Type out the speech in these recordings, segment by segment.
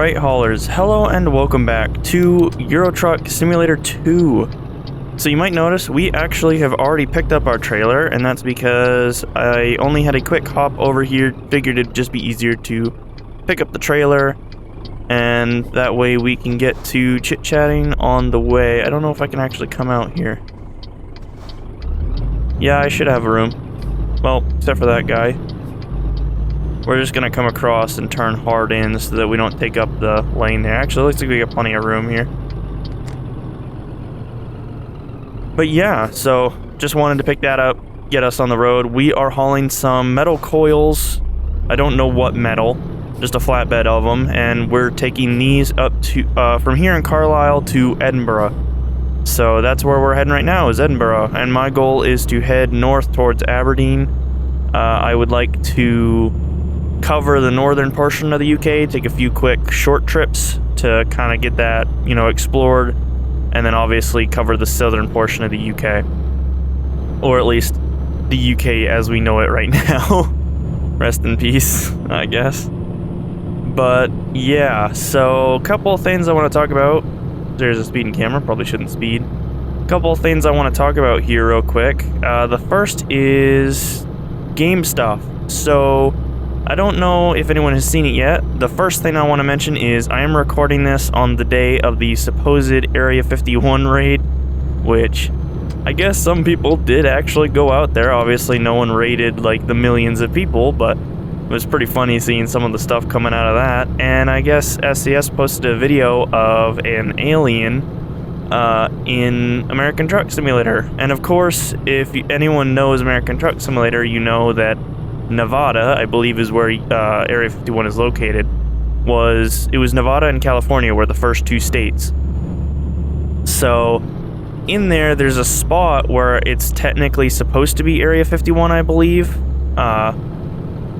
Alright haulers, hello and welcome back to Euro Truck Simulator 2. So you might notice we actually have already picked up our trailer, and that's because I only had a quick hop over here, figured it'd just be easier to pick up the trailer, and that way we can get to chit-chatting on the way. I don't know if I can actually come out here. Yeah, I should have a room. Well, except for that guy. We're just gonna come across and turn hard in so that we don't take up the lane there. Actually, it looks like we got plenty of room here. But yeah, so just wanted to pick that up, get us on the road. We are hauling some metal coils. I don't know what metal, just a flatbed of them, and we're taking these up to from here in Carlisle to Edinburgh. So that's where we're heading right now, is Edinburgh, and my goal is to head north towards Aberdeen. I would like to cover the northern portion of the UK, take a few quick short trips to kind of get that, you know, explored, and then obviously cover the southern portion of the UK, or at least the UK as we know it right now. Rest in peace, I guess. But yeah, so a couple of things I want to talk about. There's a speeding camera, probably shouldn't speed. A couple of things I want to talk about here real quick. The first is game stuff. So I don't know if anyone has seen it yet. The first thing I want to mention is I am recording this on the day of the supposed Area 51 raid, which I guess some people did actually go out there. Obviously no one raided like the millions of people, but it was pretty funny seeing some of the stuff coming out of that. And I guess SCS posted a video of an alien in American Truck Simulator. And of course, if anyone knows American Truck Simulator, you know that Nevada, I believe, is where Area 51 is located. It was Nevada and California were the first two states. So in there's a spot where it's technically supposed to be Area 51, I believe. And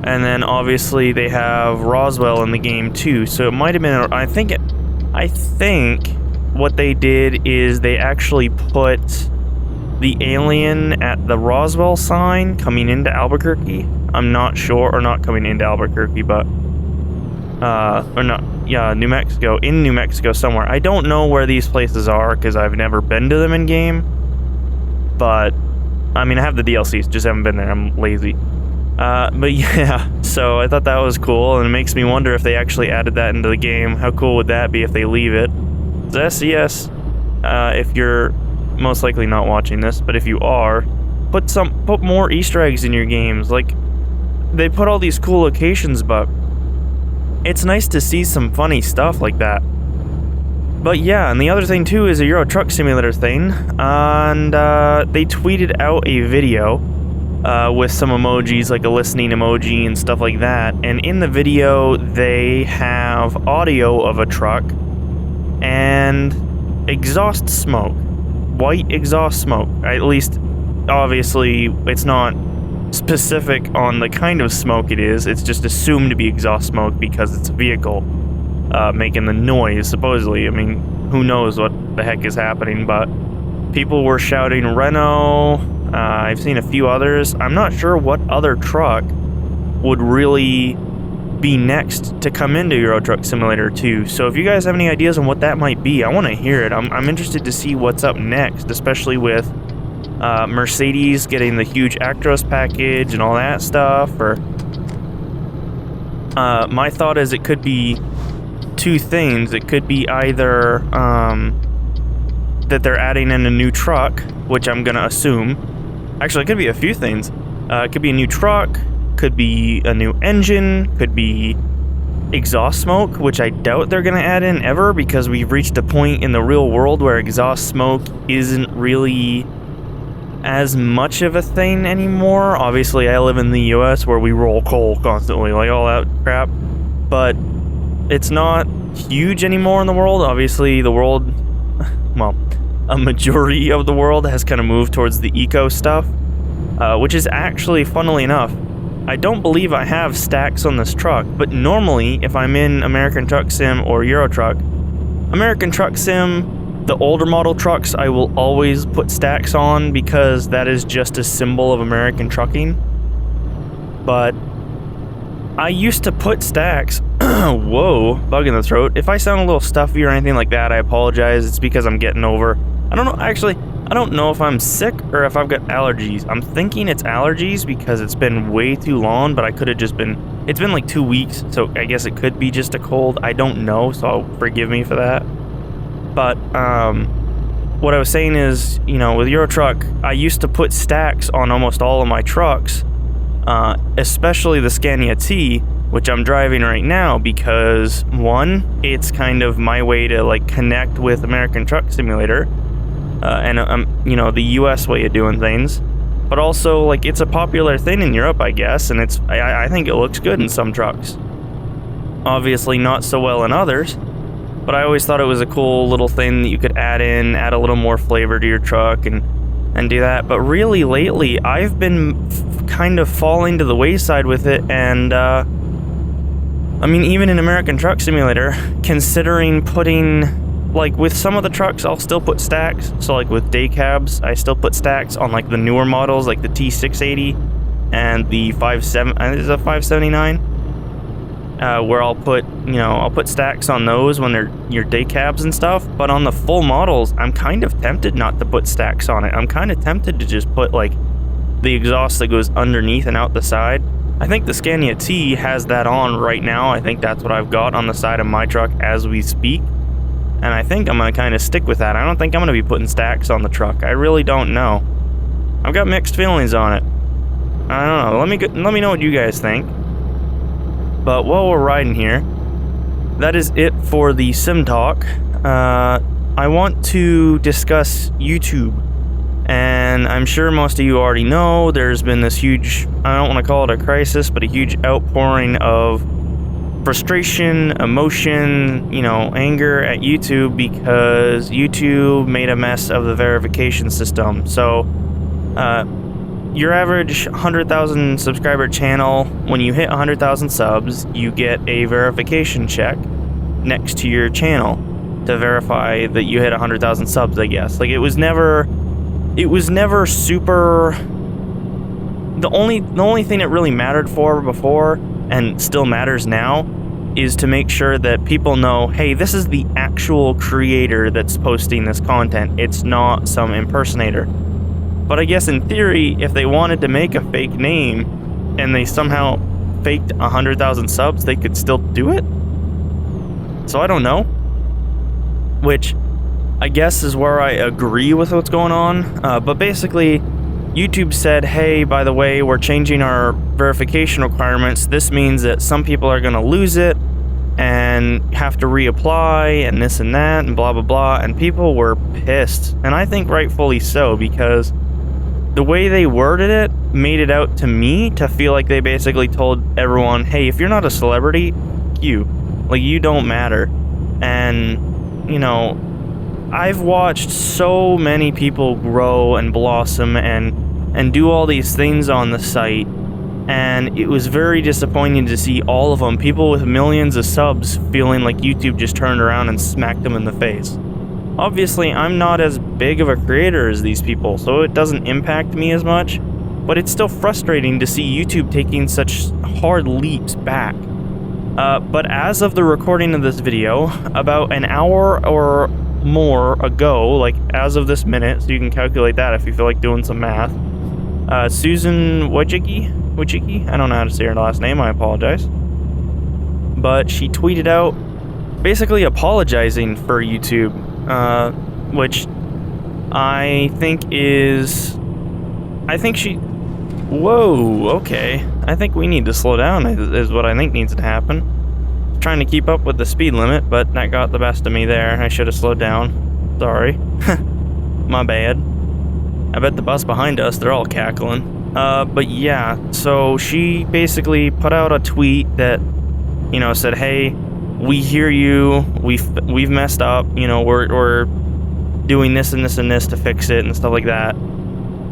then obviously they have Roswell in the game too. So it might have been, I think what they did is they actually put the alien at the Roswell sign coming into Albuquerque. I'm not sure, or not coming into Albuquerque, but or not, yeah, New Mexico, in New Mexico somewhere. I don't know where these places are because I've never been to them in game, but I mean I have the DLCs, just haven't been there. I'm lazy. But yeah, so I thought that was cool, and it makes me wonder if they actually added that into the game. How cool would that be if they leave it? So SCS, if you're most likely not watching this, but if you are, put more Easter eggs in your games. Like, they put all these cool locations, but it's nice to see some funny stuff like that. But yeah, and the other thing too is a Euro Truck Simulator thing, and they tweeted out a video with some emojis, like a listening emoji and stuff like that, and in the video they have audio of a truck and exhaust smoke. White exhaust smoke. At least, obviously, it's not specific on the kind of smoke it is. It's just assumed to be exhaust smoke because it's a vehicle making the noise, supposedly. I mean, who knows what the heck is happening, but people were shouting Renault. I've seen a few others. I'm not sure what other truck would really be next to come into Euro Truck Simulator 2. So if you guys have any ideas on what that might be, I want to hear it. I'm interested to see what's up next, especially with Mercedes getting the huge Actros package and all that stuff. Or my thought is it could be two things. It could be either that they're adding in a new truck, which I'm gonna assume. Actually, it could be a few things. It could be a new truck, could be a new engine, could be exhaust smoke, which I doubt they're gonna add in ever, because we've reached a point in the real world where exhaust smoke isn't really as much of a thing anymore. Obviously, I live in the US where we roll coal constantly, like all that crap, but it's not huge anymore in the world. Obviously, the world, well, a majority of the world has kind of moved towards the eco stuff, which is actually, funnily enough, I don't believe I have stacks on this truck, but normally if I'm in American Truck Sim or Euro Truck, American Truck Sim, the older model trucks, I will always put stacks on because that is just a symbol of American trucking. But I used to put stacks Whoa, bug in the throat. If I sound a little stuffy or anything like that, I apologize. It's because I'm getting over. I don't know, actually, I don't know if I'm sick or if I've got allergies. I'm thinking it's allergies because it's been way too long, but I could have just been, it's been like 2 weeks, so I guess it could be just a cold. I don't know, so forgive me for that. But, what I was saying is, you know, with Euro Truck, I used to put stacks on almost all of my trucks, especially the Scania T, which I'm driving right now because, one, it's kind of my way to, like, connect with American Truck Simulator, and, you know, the US way of doing things, but also, like, it's a popular thing in Europe, I guess, and it's, I think it looks good in some trucks. Obviously not so well in others, but I always thought it was a cool little thing that you could add a little more flavor to your truck and do that. But really lately, I've been kind of falling to the wayside with it, and I mean, even in American Truck Simulator, considering putting, like, with some of the trucks, I'll still put stacks. So, like, with day cabs, I still put stacks on, like, the newer models, like the T680 and the 579, where I'll put, you know, I'll put stacks on those when they're your day cabs and stuff. But on the full models, I'm kind of tempted not to put stacks on it. I'm kind of tempted to just put, like, the exhaust that goes underneath and out the side. I think the Scania T has that on right now. I think that's what I've got on the side of my truck as we speak. And I think I'm going to kind of stick with that. I don't think I'm going to be putting stacks on the truck. I really don't know. I've got mixed feelings on it. I don't know. Let me know what you guys think. But while we're riding here, that is it for the sim talk. I want to discuss YouTube. And I'm sure most of you already know there's been this huge, I don't want to call it a crisis, but a huge outpouring of frustration, emotion, you know, anger at YouTube because YouTube made a mess of the verification system. So, your average 100,000 subscriber channel, when you hit 100,000 subs, you get a verification check next to your channel to verify that you hit 100,000 subs, I guess. Like, it was never super. The only thing it really mattered for before, and still matters now, is to make sure that people know, hey, this is the actual creator that's posting this content. It's not some impersonator. But I guess in theory, if they wanted to make a fake name and they somehow faked 100,000 subs, they could still do it? So I don't know. Which I guess is where I agree with what's going on. But basically, YouTube said, hey, by the way, we're changing our verification requirements. This means that some people are going to lose it and have to reapply and this and that and blah, blah, blah. And people were pissed. And I think rightfully so, because the way they worded it made it out to me to feel like they basically told everyone, hey, if you're not a celebrity, you don't matter. And, you know, I've watched so many people grow and blossom and do all these things on the site, and it was very disappointing to see all of them, people with millions of subs, feeling like YouTube just turned around and smacked them in the face. Obviously, I'm not as big of a creator as these people, so it doesn't impact me as much, but it's still frustrating to see YouTube taking such hard leaps back. But as of the recording of this video, about an hour or more ago, like as of this minute, so you can calculate that if you feel like doing some math, Susan Wojcicki, I don't know how to say her last name, I apologize, but she tweeted out basically apologizing for YouTube, which I think whoa, okay, I think we need to slow down is what I think needs to happen. Trying to keep up with the speed limit, but that got the best of me there. I should have slowed down. Sorry. My bad. I bet the bus behind us, they're all cackling. But yeah, so she basically put out a tweet that, you know, said, hey, we hear you, we've messed up, you know, we're doing this and this and this to fix it and stuff like that.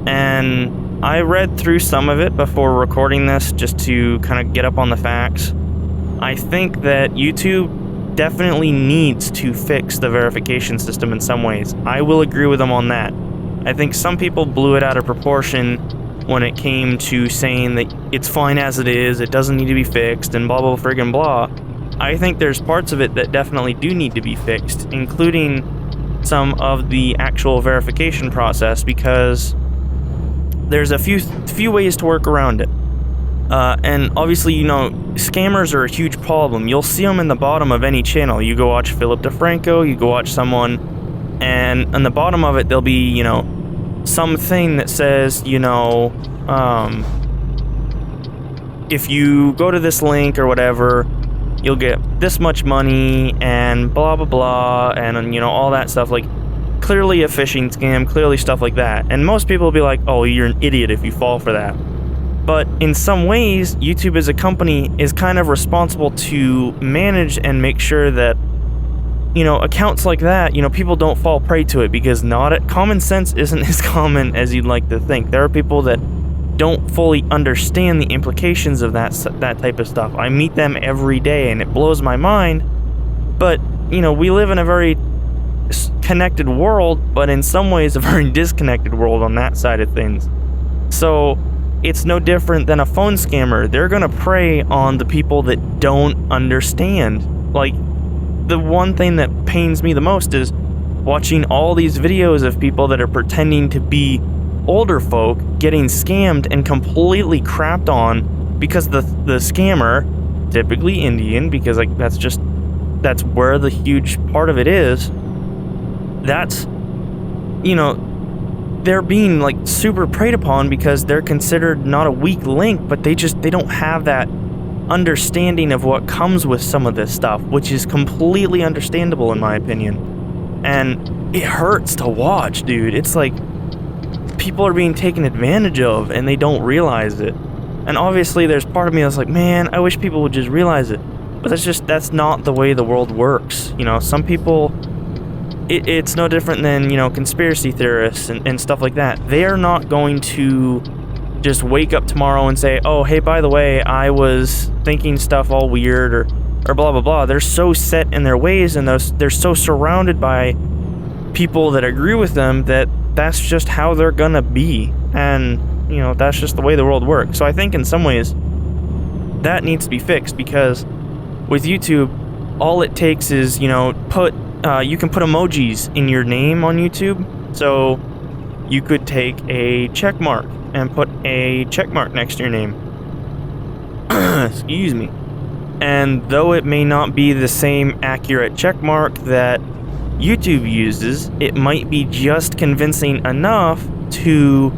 And I read through some of it before recording this just to kind of get up on the facts. I think that YouTube definitely needs to fix the verification system in some ways. I will agree with them on that. I think some people blew it out of proportion when it came to saying that it's fine as it is, it doesn't need to be fixed, and blah blah friggin' blah. I think there's parts of it that definitely do need to be fixed, including some of the actual verification process, because there's a few ways to work around it. And obviously, you know, scammers are a huge problem. You'll see them in the bottom of any channel. You go watch Philip DeFranco, you go watch someone, and on the bottom of it, there'll be, you know, something that says, you know, if you go to this link or whatever, you'll get this much money and blah, blah, blah, and, you know, all that stuff. Like, clearly a phishing scam, clearly stuff like that. And most people will be like, oh, you're an idiot if you fall for that. But in some ways, YouTube as a company is kind of responsible to manage and make sure that, you know, accounts like that, you know, people don't fall prey to it, because common sense isn't as common as you'd like to think. There are people that don't fully understand the implications of that type of stuff. I meet them every day and it blows my mind. But, you know, we live in a very connected world, but in some ways a very disconnected world on that side of things. So it's no different than a phone scammer. They're gonna prey on the people that don't understand. Like, the one thing that pains me the most is watching all these videos of people that are pretending to be older folk getting scammed and completely crapped on because the scammer, typically Indian, because like that's where the huge part of it is. That's, you know, they're being like super preyed upon because they're considered not a weak link, but they don't have that understanding of what comes with some of this stuff, which is completely understandable in my opinion. And it hurts to watch, dude. It's like people are being taken advantage of and they don't realize it. And obviously there's part of me that's like, man, I wish people would just realize it. But that's not the way the world works. You know, some people, it's no different than, you know, conspiracy theorists and stuff like that. They are not going to just wake up tomorrow and say, oh, hey, by the way, I was thinking stuff all weird or blah, blah, blah. They're so set in their ways, and they're so surrounded by people that agree with them that that's just how they're gonna be. And, you know, that's just the way the world works. So I think in some ways that needs to be fixed, because with YouTube, all it takes is, you know, you can put emojis in your name on YouTube. So you could take a check mark and put a check mark next to your name. Excuse me. And though it may not be the same accurate check mark that YouTube uses, it might be just convincing enough to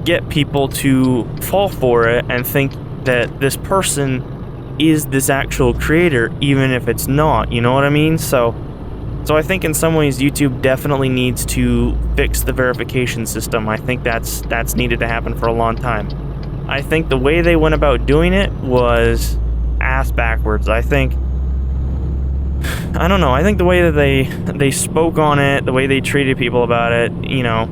get people to fall for it and think that this person is this actual creator, even if it's not, you know what I mean? So I think in some ways YouTube definitely needs to fix the verification system. I think that's needed to happen for a long time. I think the way they went about doing it was ass backwards. I don't know. I think the way that they spoke on it, the way they treated people about it, you know,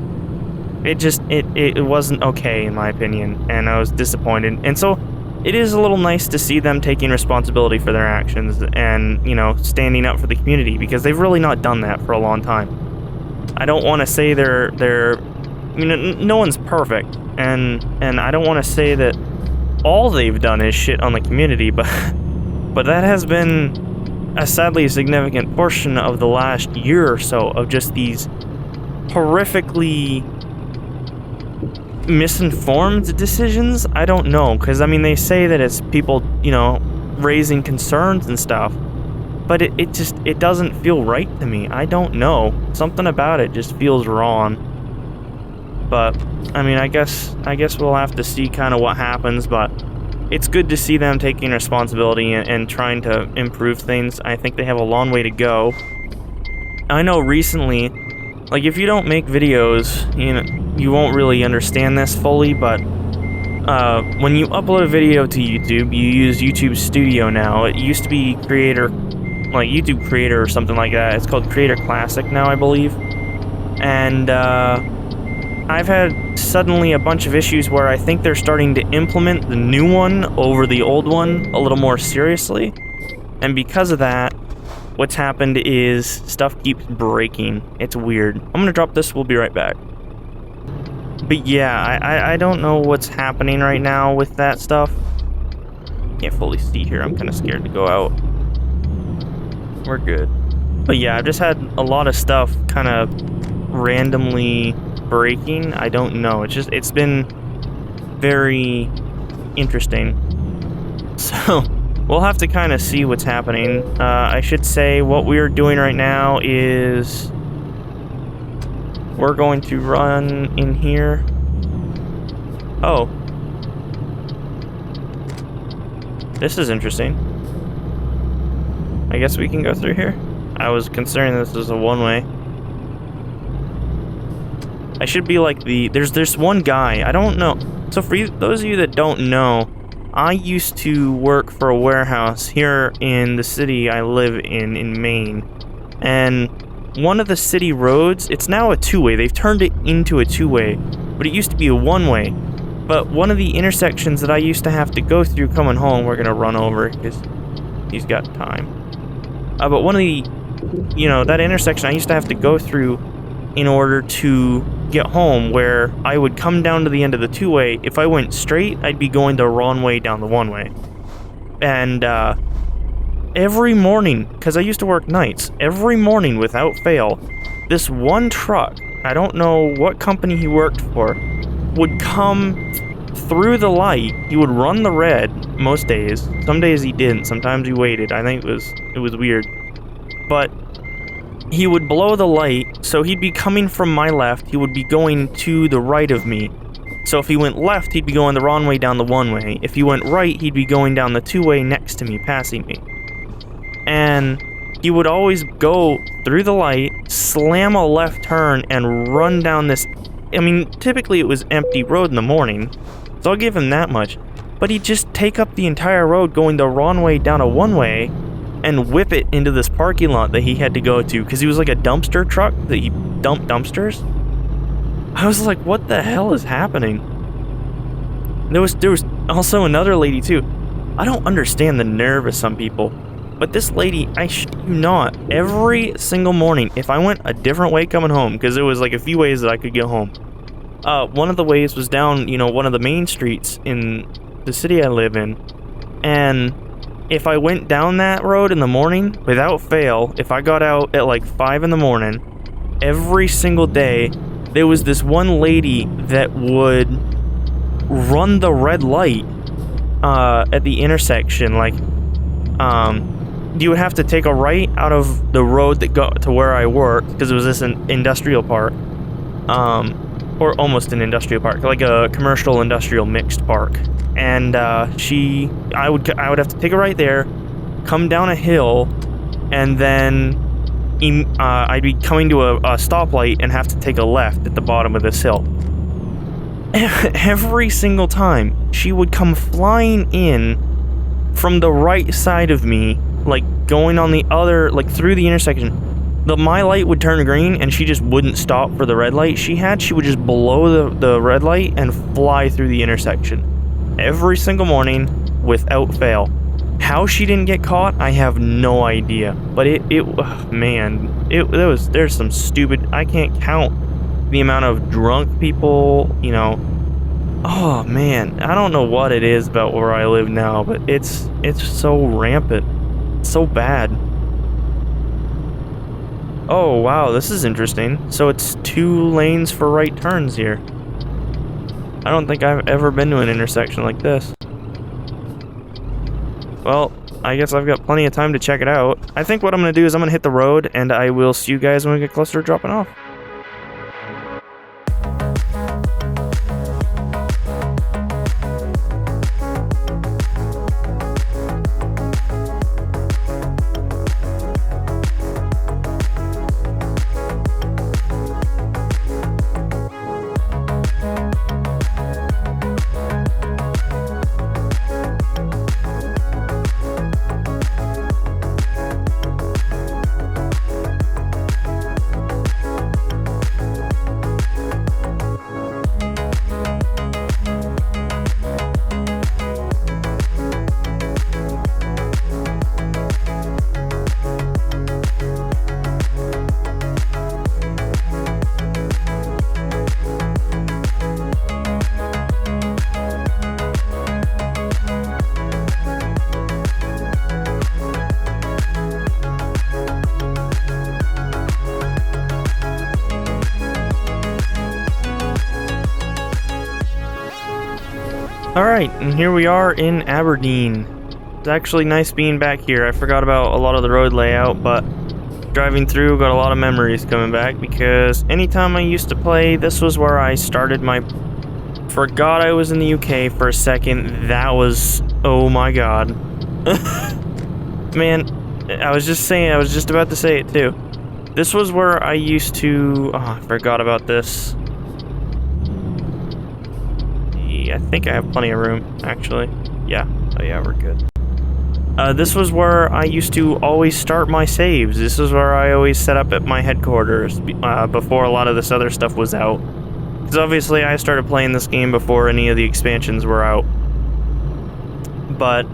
it wasn't okay in my opinion, and I was disappointed. And so it is a little nice to see them taking responsibility for their actions and, you know, standing up for the community, because they've really not done that for a long time. I don't want to say they're you know, no one's perfect, and I don't want to say that all they've done is shit on the community, but that has been a sadly significant portion of the last year or so of just these horrifically misinformed decisions. I don't know, because I mean, they say that it's people, you know, raising concerns and stuff, but it doesn't feel right to me. I don't know, something about it just feels wrong. But I mean, I guess we'll have to see kind of what happens, but it's good to see them taking responsibility and trying to improve things. I think they have a long way to go. I know recently, like, if you don't make videos, you know, you won't really understand this fully, but when you upload a video to YouTube, you use YouTube Studio now. It used to be YouTube Creator or something like that. It's called Creator Classic now, I believe. And I've had suddenly a bunch of issues where I think they're starting to implement the new one over the old one a little more seriously. And because of that, what's happened is stuff keeps breaking. It's weird. I'm gonna drop this, we'll be right back. But yeah, I don't know what's happening right now with that stuff. Can't fully see here, I'm kind of scared to go out. We're good. But yeah, I've just had a lot of stuff kind of randomly breaking. I don't know. It's been very interesting. So we'll have to kind of see what's happening. I should say what we're doing right now is we're going to run in here. Oh. This is interesting. I guess we can go through here. I was considering this as a one-way. I should be like there's one guy, I don't know. So for those of you that don't know, I used to work for a warehouse here in the city I live in Maine. And one of the city roads, it's now a two-way. They've turned it into a two-way, but it used to be a one-way. But one of the intersections that I used to have to go through coming home, we're gonna run over because he's got time. But one of the, that intersection I used to have to go through in order to get home, where I would come down to the end of the two-way. If I went straight, I'd be going the wrong way down the one-way. And every morning, because I used to work nights, every morning without fail, this one truck, I don't know what company he worked for, would come through the light. He would run the red most days. Some days he didn't. Sometimes he waited. I think it was weird. But he would blow the light, so he'd be coming from my left. He would be going to the right of me. So if he went left, he'd be going the wrong way down the one-way. If he went right, he'd be going down the two-way next to me, passing me. And he would always go through the light, slam a left turn, and run down this... I mean, typically it was empty road in the morning, so I'll give him that much. But he'd just take up the entire road going the wrong way down a one-way and whip it into this parking lot that he had to go to, because he was like a dumpster truck that he dumped dumpsters. I was like, what the hell is happening? There was also another lady too. I don't understand the nerve of some people, but this lady, I shit you not, every single morning, if I went a different way coming home, because there was like a few ways that I could get home. One of the ways was down, one of the main streets in the city I live in, and if I went down that road in the morning, without fail, if I got out at like 5 in the morning, every single day, there was this one lady that would run the red light at the intersection. Like, you would have to take a right out of the road that got to where I worked, because it was this industrial park, or almost an industrial park, like a commercial industrial mixed park. And I would have to take a right there, come down a hill, and then I'd be coming to a stoplight and have to take a left at the bottom of this hill. Every single time, she would come flying in from the right side of me, like going on the other, like through the intersection. My light would turn green and she just wouldn't stop for the red light she would just blow the red light and fly through the intersection. Every single morning, without fail. How she didn't get caught, I have no idea. But there's some stupid, I can't count the amount of drunk people, Oh man, I don't know what it is about where I live now, but it's so rampant. It's so bad. Oh wow, this is interesting. So it's 2 lanes for right turns here. I don't think I've ever been to an intersection like this. Well, I guess I've got plenty of time to check it out. I think what I'm going to do is I'm going to hit the road, and I will see you guys when we get closer to dropping off. Alright, and here we are in Aberdeen. It's actually nice being back here. I forgot about a lot of the road layout, but driving through got a lot of memories coming back because anytime I used to play, this was where I started my... Forgot I was in the UK for a second. That was... oh my god. Man, I was just about to say it too. This was where I used to... oh, I forgot about this. I think I have plenty of room, actually. Yeah. Oh yeah, we're good. This was where I used to always start my saves. This is where I always set up at my headquarters before a lot of this other stuff was out. Because obviously I started playing this game before any of the expansions were out. But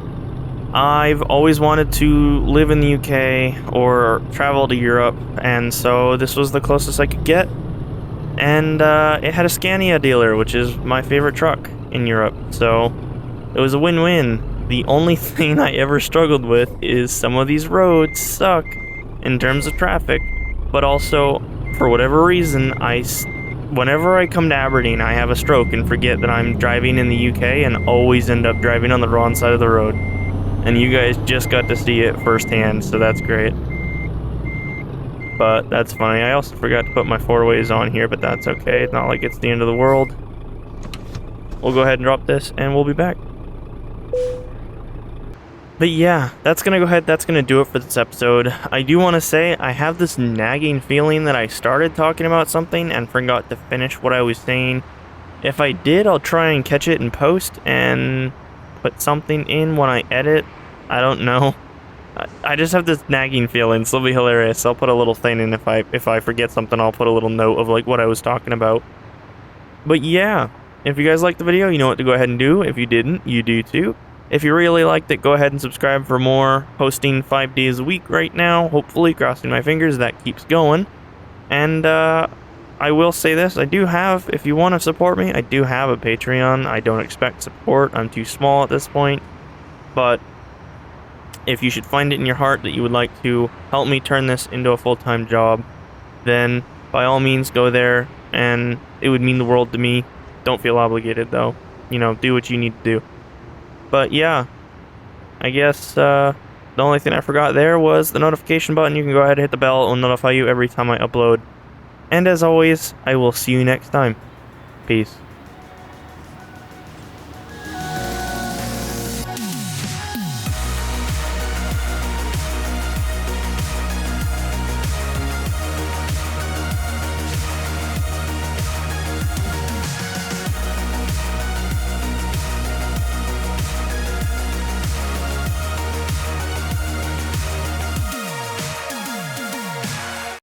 I've always wanted to live in the UK or travel to Europe, and so this was the closest I could get. And it had a Scania dealer, which is my favorite truck in Europe, so it was a win-win. The only thing I ever struggled with is some of these roads suck in terms of traffic, but also, for whatever reason, whenever I come to Aberdeen, I have a stroke and forget that I'm driving in the UK and always end up driving on the wrong side of the road. And you guys just got to see it firsthand, so that's great. But that's funny. I also forgot to put my four-ways on here, but that's okay. It's not like it's the end of the world. We'll go ahead and drop this, and we'll be back. But yeah, that's gonna do it for this episode. I do want to say, I have this nagging feeling that I started talking about something and forgot to finish what I was saying. If I did, I'll try and catch it in post and put something in when I edit. I don't know. I just have this nagging feeling, so it'll be hilarious. I'll put a little thing in if I forget something. I'll put a little note of like what I was talking about. But yeah, if you guys liked the video, you know what to go ahead and do. If you didn't, you do too. If you really liked it, go ahead and subscribe for more. Posting 5 days a week right now. Hopefully, crossing my fingers, that keeps going. And I will say this, I do have, if you want to support me, I do have a Patreon. I don't expect support. I'm too small at this point. But if you should find it in your heart that you would like to help me turn this into a full-time job, then by all means go there, and it would mean the world to me. Don't feel obligated though. You know, do what you need to do. But yeah, I guess the only thing I forgot there was the notification button. You can go ahead and hit the bell. It will notify you every time I upload. And as always, I will see you next time. Peace.